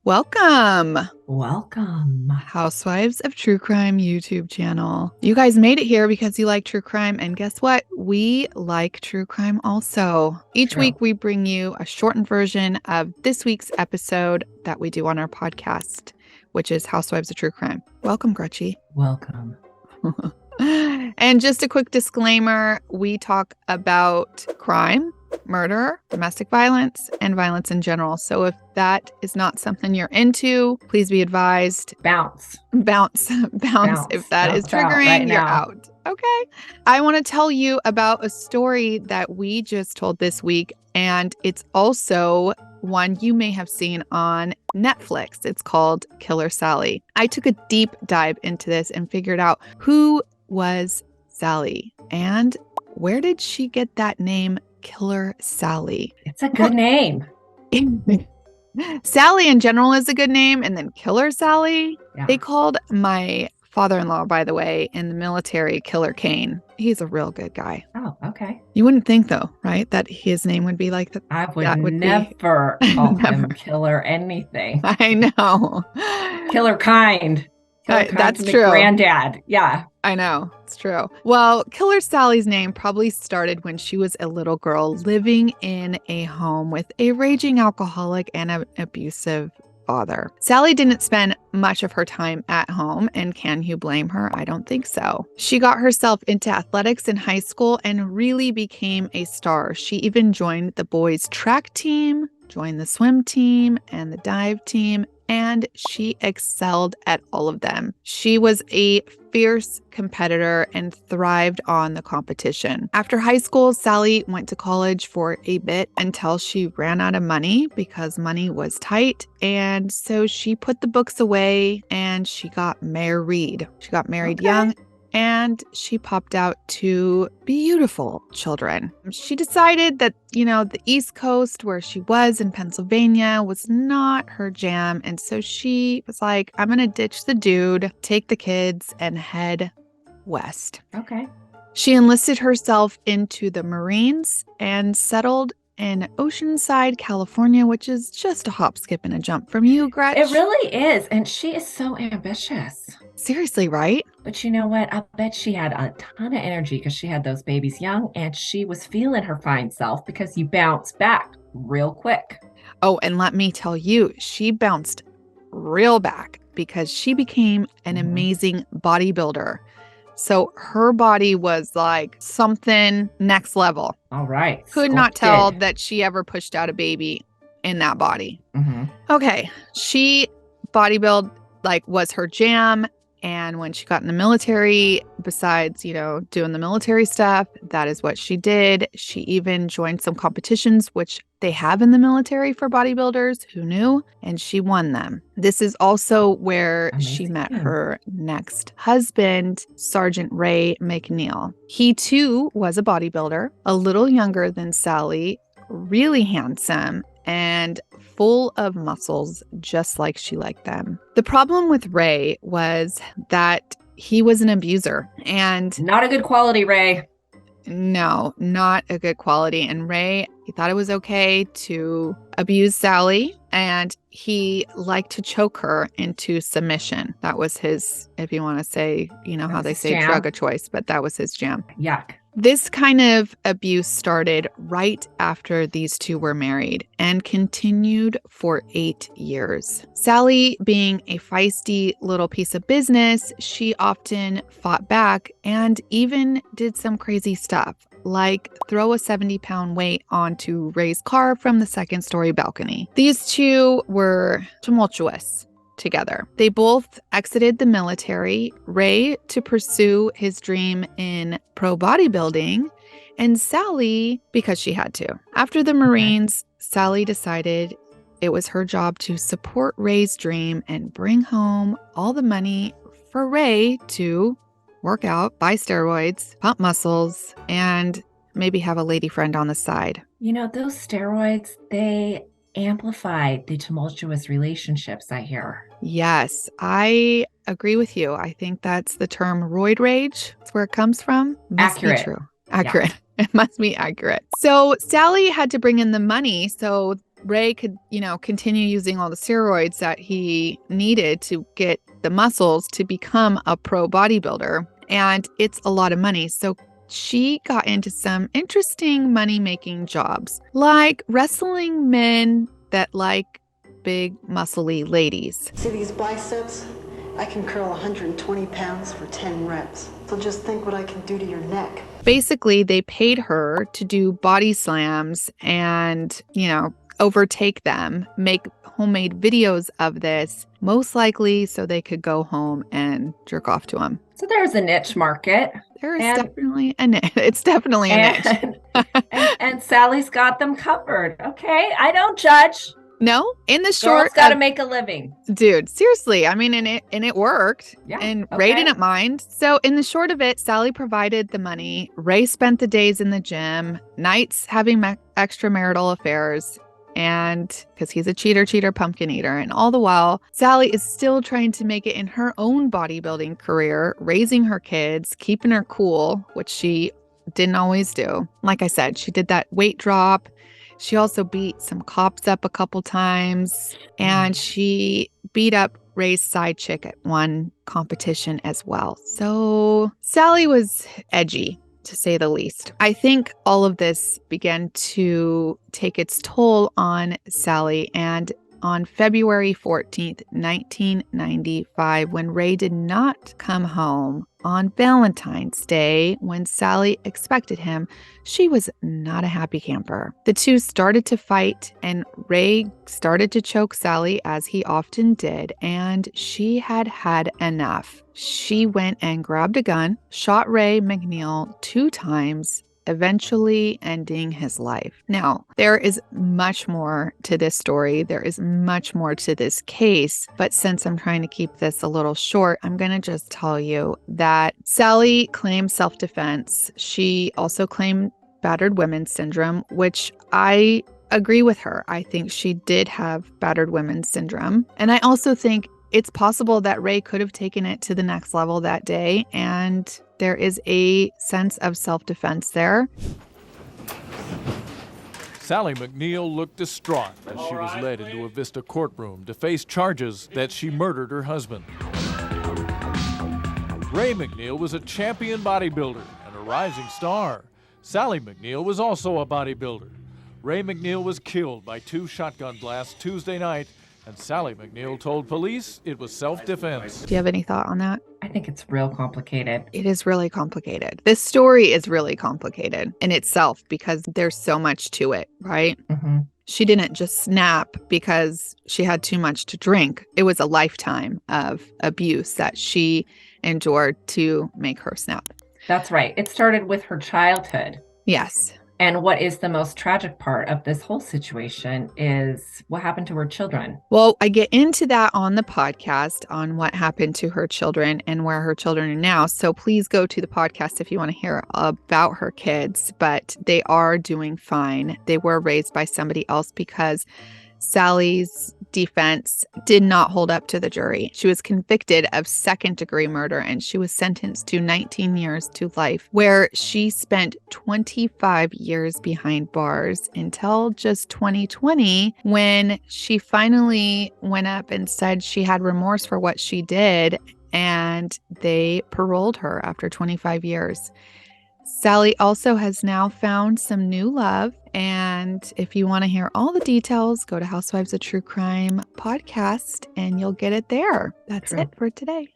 Welcome, Welcome. Housewives of True Crime YouTube channel. You guys made it here because you like true crime, and guess what? We like true crime also. Each True. week we bring you a shortened version of this week's episode that we do on our podcast, which is Housewives of True Crime. Welcome, Gretchy. Welcome. And just a quick disclaimer, we talk about crime, murder, domestic violence, and violence in general. So if that is not something you're into, please be advised. Bounce. Bounce. If that is Bounce out triggering, right you're now. out. Okay. I want to tell you about a story that we just told this week, and it's also one you may have seen on Netflix. It's called Killer Sally. I took a deep dive into this and figured out who was Sally and where did she get that name, Killer Sally? It's a good name. Sally in general is a good name, and then Killer Sally. Yeah. They called my father-in-law, by the way, in the military, Killer Kane. He's a real good guy. Oh, okay. You wouldn't think, though, right, that his name would be like that? I would That would never call Never. him killer anything. I know. Killer kind. Killer kind That's to the true. Granddad. Yeah. I know. It's true. Well, Killer Sally's name probably started when she was a little girl living in a home with a raging alcoholic and an abusive father. Sally didn't spend much of her time at home, and can you blame her? I don't think so. She got herself into athletics in high school and really became a star. She even joined the boys' track team, joined the swim team, and the dive team, and she excelled at all of them. She was a fierce competitor and thrived on the competition. After high school, Sally went to college for a bit until she ran out of money because money was tight. And so she put the books away and she got married. She got married young. And she popped out two beautiful children. She decided that, the East Coast where she was in Pennsylvania was not her jam. And so she was like, I'm going to ditch the dude, take the kids, and head west. Okay. She enlisted herself into the Marines and settled in Oceanside, California, which is just a hop, skip, and a jump from you, Gretch. It really is. And she is so ambitious. Seriously, right? But you know what? I bet she had a ton of energy because she had those babies young and she was feeling her fine self because you bounce back real quick. Oh, and let me tell you, she bounced real back because she became an amazing bodybuilder. So her body was like something next level. All right. Could not tell that she ever pushed out a baby in that body. Mm-hmm. Okay. She bodybuild was her jam. And when she got in the military, besides, doing the military stuff, that is what she did. She even joined some competitions, which they have in the military for bodybuilders. Who knew? And she won them. This is also where she met her next husband, Sergeant Ray McNeil. He too was a bodybuilder, a little younger than Sally, really handsome, and full of muscles, just like she liked them. The problem with Ray was that he was an abuser and not a good quality, Ray. No, not a good quality. And Ray, he thought it was okay to abuse Sally, and he liked to choke her into submission. That was his, if you want to say, how they say drug of choice, but that was his jam. Yuck. This kind of abuse started right after these two were married and continued for 8 years. Sally, being a feisty little piece of business, she often fought back and even did some crazy stuff, like throw a 70-pound weight onto Ray's car from the second-story balcony. These two were tumultuous together. They both exited the military, Ray to pursue his dream in pro bodybuilding, and Sally because she had to. After the Marines, Sally decided it was her job to support Ray's dream and bring home all the money for Ray to work out, buy steroids, pump muscles, and maybe have a lady friend on the side. Those steroids, they amplify the tumultuous relationships, I hear. Yes, I agree with you. I think that's the term roid rage. That's where it comes from. Must be true. Accurate. Yeah. It must be accurate. So Sally had to bring in the money so Ray could, continue using all the steroids that he needed to get the muscles to become a pro bodybuilder. And it's a lot of money. So she got into some interesting money-making jobs, like wrestling men that like big, muscly ladies. See these biceps? I can curl 120 pounds for 10 reps. So just think what I can do to your neck. Basically, they paid her to do body slams and, overtake them, make homemade videos of this, most likely so they could go home and jerk off to them. So there's a niche market. There is definitely a niche. It's definitely a niche. and Sally's got them covered. Okay, I don't judge. No, in the short, girl's got to make a living, dude. Seriously, I mean, and it worked. Yeah, and Ray didn't mind. So, in the short of it, Sally provided the money. Ray spent the days in the gym, nights having extramarital affairs, and because he's a cheater, pumpkin eater, and all the while, Sally is still trying to make it in her own bodybuilding career, raising her kids, keeping her cool, which she didn't always do. Like I said, she did that weight drop. She also beat some cops up a couple times, and she beat up Ray's side chick at one competition as well. So Sally was edgy, to say the least. I think all of this began to take its toll on Sally, and on February 14th, 1995, when Ray did not come home on Valentine's Day, when Sally expected him, she was not a happy camper. The two started to fight, and Ray started to choke Sally, as he often did, and she had had enough. She went and grabbed a gun, shot Ray McNeil 2 times, eventually ending his life. Now, there is much more to this story. There is much more to this case, but since I'm trying to keep this a little short, I'm going to just tell you that Sally claimed self-defense. She also claimed battered women's syndrome, which I agree with her. I think she did have battered women's syndrome. And I also think it's possible that Ray could have taken it to the next level that day, and there is a sense of self-defense there. Sally McNeil looked distraught as she was led into a Vista courtroom to face charges that she murdered her husband. Ray McNeil was a champion bodybuilder and a rising star. Sally McNeil was also a bodybuilder. Ray McNeil was killed by 2 shotgun blasts Tuesday night, and Sally McNeil told police it was self-defense. Do you have any thought on that? I think it's real complicated. It is really complicated. This story is really complicated in itself because there's so much to it, right? Mm-hmm. She didn't just snap because she had too much to drink. It was a lifetime of abuse that she endured to make her snap. That's right. It started with her childhood. Yes. And what is the most tragic part of this whole situation is what happened to her children. Well, I get into that on the podcast on what happened to her children and where her children are now. So please go to the podcast if you want to hear about her kids, but they are doing fine. They were raised by somebody else because Sally's defense did not hold up to the jury. She was convicted of second-degree murder, and she was sentenced to 19 years to life, where she spent 25 years behind bars until just 2020, when she finally went up and said she had remorse for what she did, and they paroled her after 25 years. Sally also has now found some new love. And if you want to hear all the details, go to Housewives of True Crime podcast and you'll get it there. That's it for today.